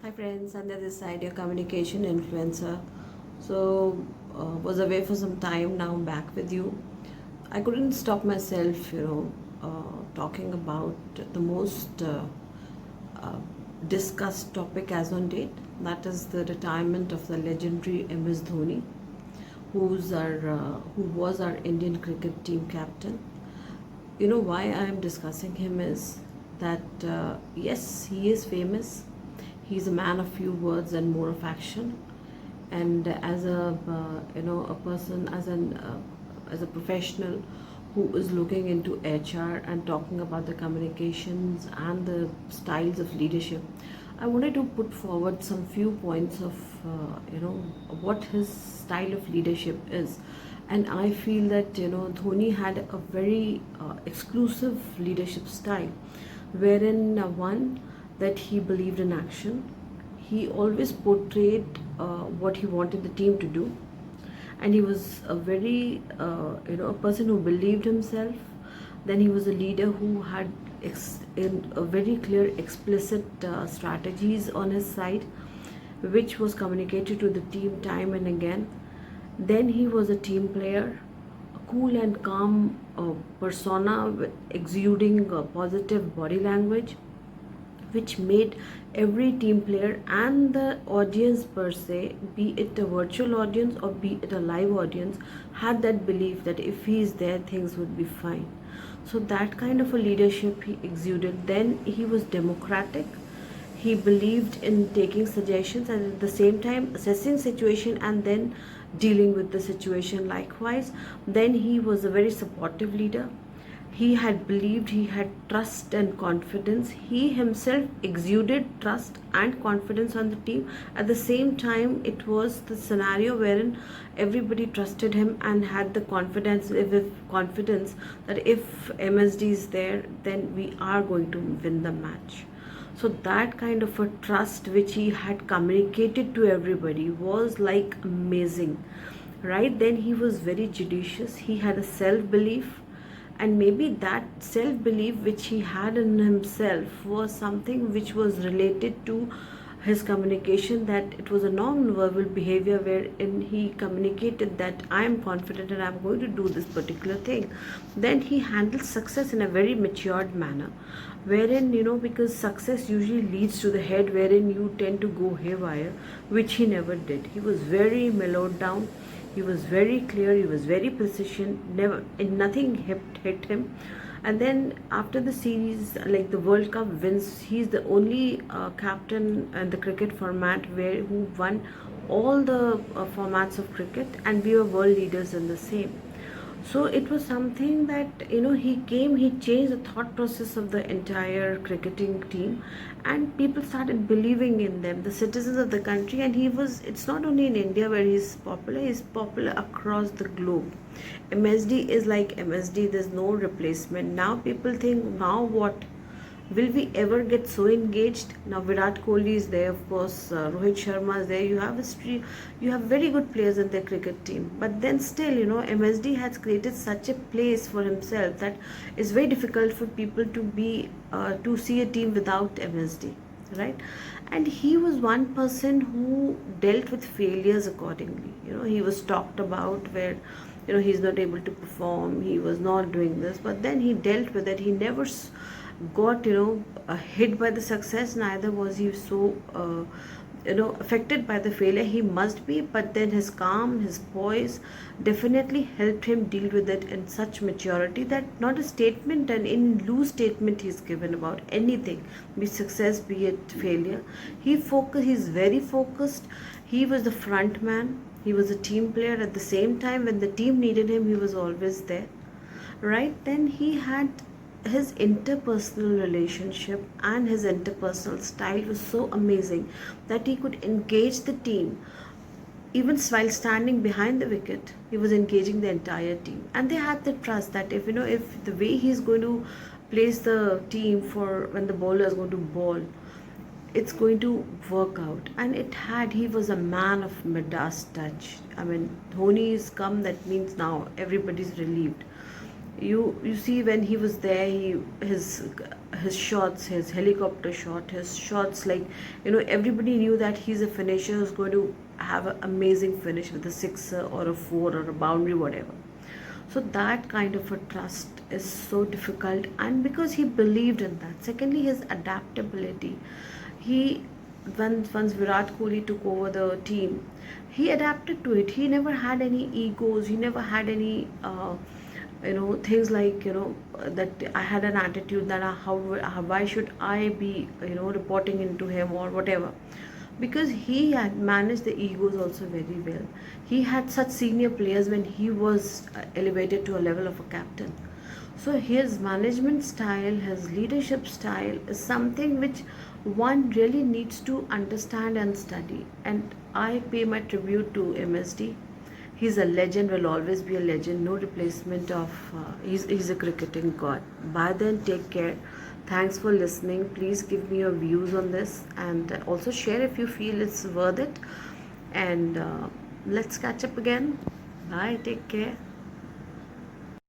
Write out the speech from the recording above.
Hi friends, under this side, your communication influencer. So, was away for some time. Now I'm back with you. I couldn't stop myself, talking about the most uh, discussed topic as on date. That is the retirement of the legendary MS Dhoni, who was our Indian cricket team captain. You know why I am discussing him is that yes, he is famous. He's a man of few words and more of action. And as a a person, as a professional who is looking into HR and talking about the communications and the styles of leadership, I wanted to put forward some few points of what his style of leadership is. And I feel that Dhoni had a very exclusive leadership style, wherein one, that he believed in action. He always portrayed what he wanted the team to do, and he was a very a person who believed himself. Then he was a leader who had in a very clear explicit strategies on his side, which was communicated to the team time and again. Then he was a team player, a cool and calm persona exuding positive body language, which made every team player and the audience per se, be it a virtual audience or be it a live audience, had that belief that if he is there, things would be fine. So that kind of a leadership he exuded. Then he was democratic. He believed in taking suggestions and at the same time assessing situation and then dealing with the situation likewise. Then he was a very supportive leader. He had believed, he had trust and confidence. He himself exuded trust and confidence on the team. At the same time, it was the scenario wherein everybody trusted him and had the confidence that if MSD is there, then we are going to win the match. So that kind of a trust which he had communicated to everybody was like amazing. Right? Then he was very judicious. He had a self belief, and maybe that self belief which he had in himself was something which was related to his communication, that it was a non-verbal behavior wherein he communicated that I am confident and I'm going to do this particular thing. Then he handled success in a very matured manner, wherein because success usually leads to the head, wherein you tend to go haywire, which he never did. He was very mellowed down. He was very clear. He was very precision. Never, and nothing hit him. And then after the series, like the World Cup wins, he's the only captain in the cricket format who won all the formats of cricket, and we were world leaders in the same. So it was something that he changed the thought process of the entire cricketing team, and people started believing in them, the citizens of the country. And it's not only in India where he's popular across the globe. MSD is like MSD, there's no replacement. Now people think, now what? Will we ever get so engaged? Now Virat Kohli is there, of course, Rohit Sharma is there. You have you have very good players in their cricket team. But then still, MSD has created such a place for himself that it's very difficult for people to see a team without MSD, right? And he was one person who dealt with failures accordingly. He was talked about where he's not able to perform, he was not doing this, but then he dealt with it. He never got hit by the success, neither was he so affected by the failure. He must be, but then his calm, his poise definitely helped him deal with it in such maturity that not a statement, and in loose statement he's given about anything, be success, be it failure. He's very focused. He was the front man. He was a team player. At the same time, when the team needed him, he was always there, right? Then he had his interpersonal relationship, and his interpersonal style was so amazing that he could engage the team. Even while standing behind the wicket, he was engaging the entire team, and they had the trust that if the way he's going to place the team for when the bowler is going to bowl, it's going to work out. And he was a man of Midas touch. I mean, Dhoni is come, that means now everybody's relieved. You see, when he was there, his shots, his helicopter shot, his shots, like, everybody knew that he's a finisher who's going to have an amazing finish with a sixer or a four or a boundary, whatever. So that kind of a trust is so difficult, and because he believed in that. Secondly, his adaptability. He once Virat Kohli took over the team, he adapted to it. He never had any egos. He never had any things like, that I had an attitude that why should I be reporting into him or whatever, because he had managed the egos also very well. He had such senior players when he was elevated to a level of a captain. So his management style, his leadership style is something which one really needs to understand and study. And I pay my tribute to MSD. He's a legend, will always be a legend, no replacement of, he's a cricketing god. By then, take care. Thanks for listening. Please give me your views on this, and also share if you feel it's worth it. And let's catch up again. Bye, take care.